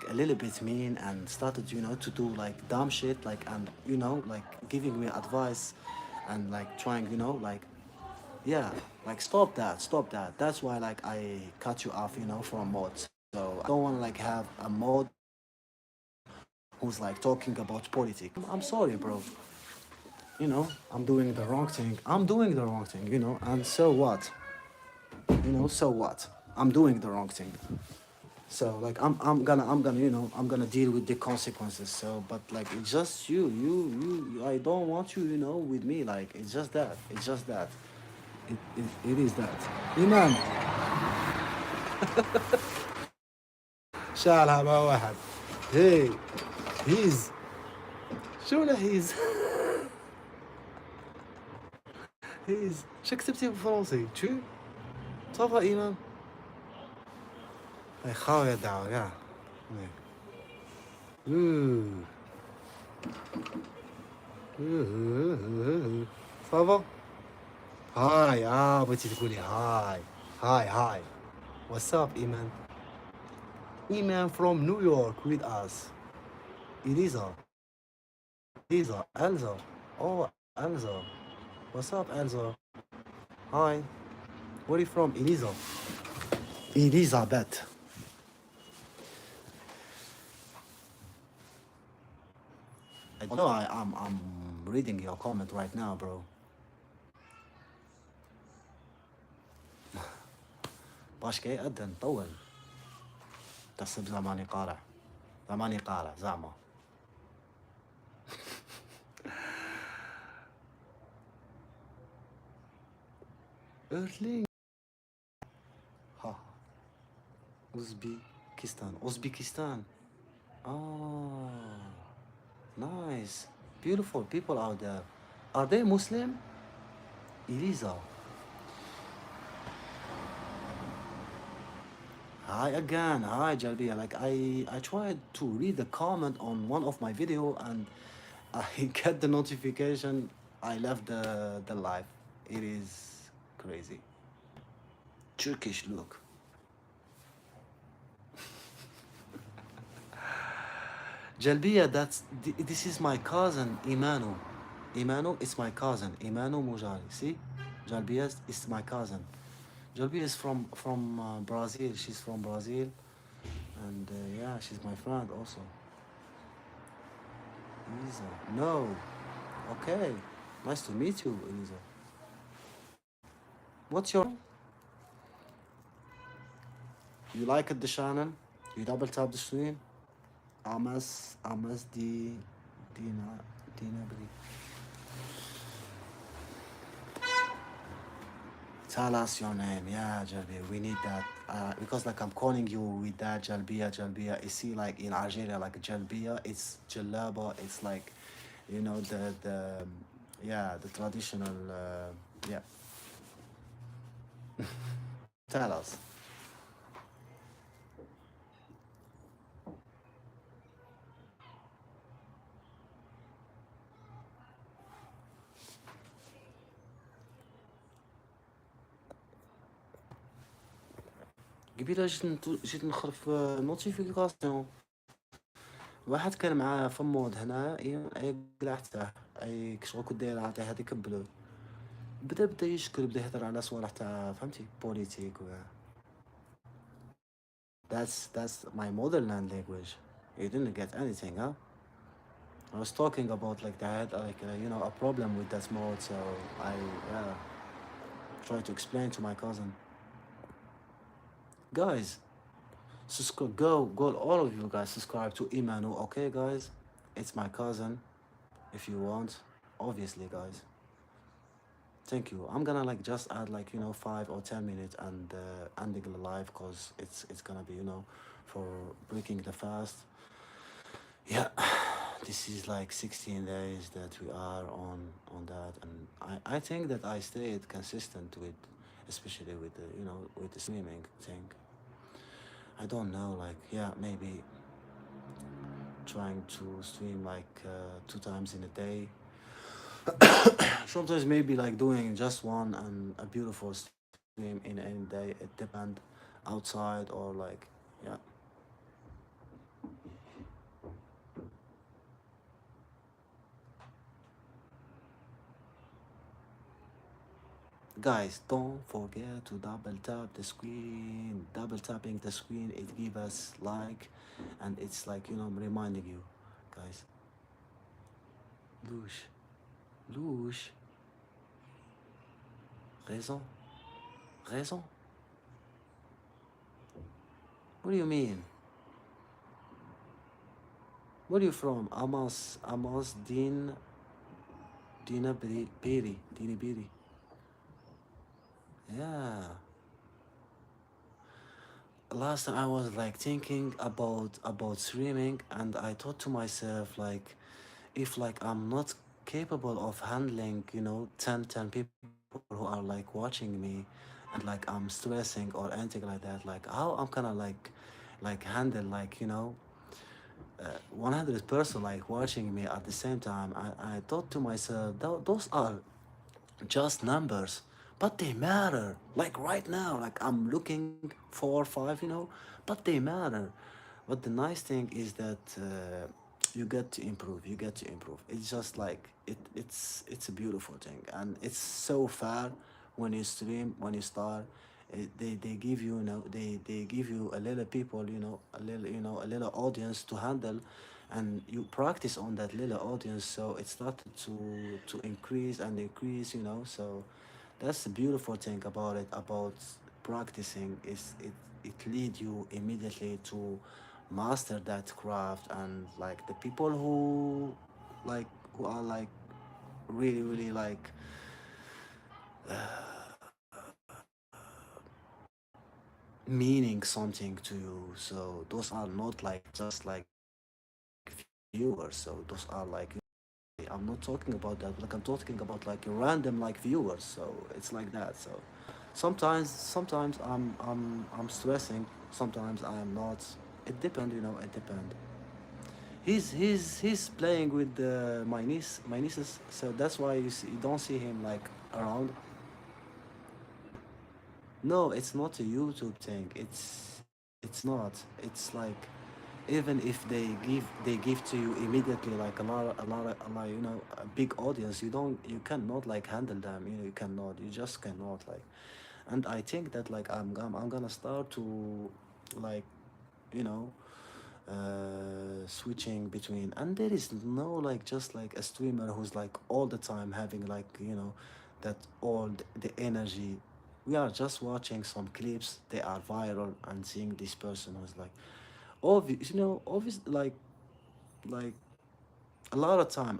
a little bit mean and started, to do like dumb shit, like, and like giving me advice and like trying, yeah, like stop that. That's why like I cut you off, from mod. So I don't want to like have a mod who's like talking about politics. I'm sorry, bro. I'm doing the wrong thing. I'm doing the wrong thing, and so what? So what? I'm doing the wrong thing. So like I'm gonna I'm gonna deal with the consequences. So but like it's just I don't want you with me. Like it's just that it is that. Iman, شالها مع واحد. Hey, he's شو ولا he's he's شو كتبتي بالفرنسي؟ تشو صافا إيمان. هاي خاوية دعوة كاع. Ooh. صافا. هاي بغيتي تقولي هاي. Hi. What's up, Iman? Iman from New York with us. Elisa. Elsa. Oh, Elsa. What's up, Elsa? Hi. Where are you from, Elisa? Elizabeth. I know I'm reading your comment right now, bro. باش كيأذن طول. تحسب زماني قارع زعما. Erling. Ha. Uzbekistan. Oh, nice. Beautiful people out there. Are they Muslim? Elisa. Hi again. Hi, Jalbia. Like I tried to read the comment on one of my video and I get the notification. I left the live. It is crazy. Turkish look. Jalbia, this is my cousin Imanu. Imanu is my cousin. Imanu Mujari. See, Jalbia is my cousin. Jalbia is from Brazil. She's from Brazil, and yeah, she's my friend also. Elisa. No. Okay. Nice to meet you, Elisa. What's your? You like it, the channel? You double tap the screen. Amas Dina Bri. Tell us your name. Yeah, Jalbia. We need that. Because like I'm calling you with that Jalbia. You see, like in Algeria, like Jalbia, it's Jalaba. It's like, the yeah, the traditional. Yeah. Tell us. قبيله جيت نخرف نوتيفيكاسيون. واحد كان معاه فمود هنا اي قلع حتاه اي شغل كنت داير عطيه هذيك بلو. بدا يشكر، بدا يهضر على صوالح تاع فهمتي بوليتيك و that's my motherland language. You didn't get anything, huh? I was talking about like that, like a problem with that mode, so I tried to explain to my cousin. Guys, subscribe, go, all of you guys subscribe to Imanu, okay, guys? It's my cousin. If you want, obviously, guys. Thank you. I'm gonna like just add like 5 or 10 minutes and ending the live because it's gonna be for breaking the fast. Yeah, this is like 16 days that we are on that, and I think that I stayed consistent with, especially with the with the streaming thing. I don't know, like yeah, maybe trying to stream like 2 times in a day. Sometimes maybe like doing just one and a beautiful stream in any day. It depends outside or like yeah. Guys, don't forget to double tap the screen. Double tapping the screen, it gives us like, and it's like, reminding you, guys. Louche, louche, raison, raison. What do you mean? Where are you from? Amos, Dina Biri. Yeah. Last time I was like thinking about streaming, and I thought to myself like, if like I'm not capable of handling, 10 people who are like watching me, and like I'm stressing or anything like that, like how I'm gonna like handle like 100 person like watching me at the same time. I thought to myself, those are just numbers, but they matter. Like right now, like I'm looking 4 or 5, but they matter. But the nice thing is that you get to improve. You get to improve. It's just like it's a beautiful thing, and it's so fair when you stream, when you start. They give you, they give you a little people, a little audience to handle, and you practice on that little audience, so it started to increase and increase, so that's the beautiful thing about it, about practicing, is it lead you immediately to master that craft. And like the people like who are like really like meaning something to you, so those are not like just like viewers, so those are like, I'm not talking about that, like I'm talking about like random like viewers, so it's like that. So sometimes I'm stressing, sometimes I am not. It depend, it depend. He's playing with my nieces, so that's why you don't see him like around. No, it's not a YouTube thing. It's not. It's like, even if they give to you immediately like a lot, a big audience, you cannot like handle them. You cannot. You just cannot like. And I think that like I'm gonna start to like, you know switching between, and there is no like just like a streamer who's like all the time having like, that all the energy. We are just watching some clips, they are viral, and seeing this person who's like obvious, obvious, like a lot of time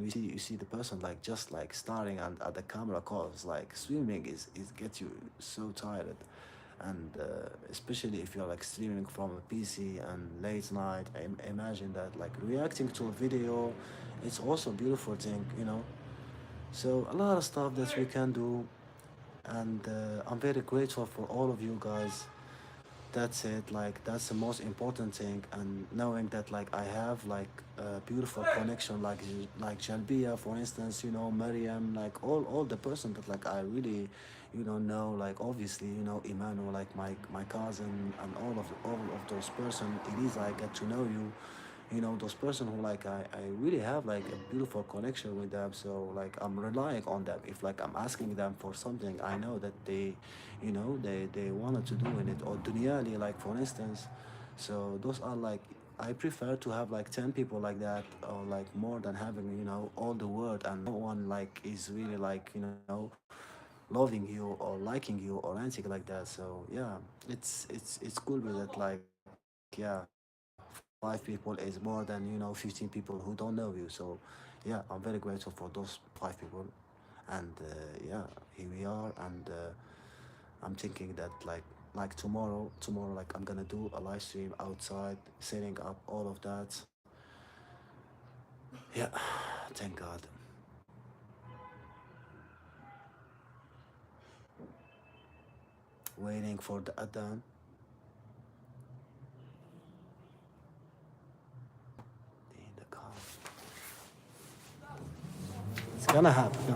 you see the person like just like staring at the camera, cause like swimming is gets you so tired. And especially if you're like streaming from a PC and late night, imagine that like reacting to a video, it's also a beautiful thing, so a lot of stuff that we can do. And I'm very grateful for all of you guys. That's it, like that's the most important thing. And knowing that like I have like a beautiful connection, like Jalbia, for instance, Mariam, like all the person that like I really, know, like obviously, Emmanuel, like my cousin, and all of those person. Elisa, I get to know you, those person who like I really have like a beautiful connection with them. So like I'm relying on them. If like I'm asking them for something, I know that they wanted to do in it, or Dunyali, like for instance. So those are like, I prefer to have like 10 people like that, or like more than having, all the world, and no one like is really like, loving you or liking you or anything like that. So yeah, it's cool with it. Like, yeah, 5 people is more than, 15 people who don't know you. So yeah, I'm very grateful for those 5 people. And yeah, here we are. And I'm thinking that like tomorrow, like I'm gonna do a live stream outside, setting up all of that. Yeah, thank God. Waiting for the adhan in the car. It's gonna happen.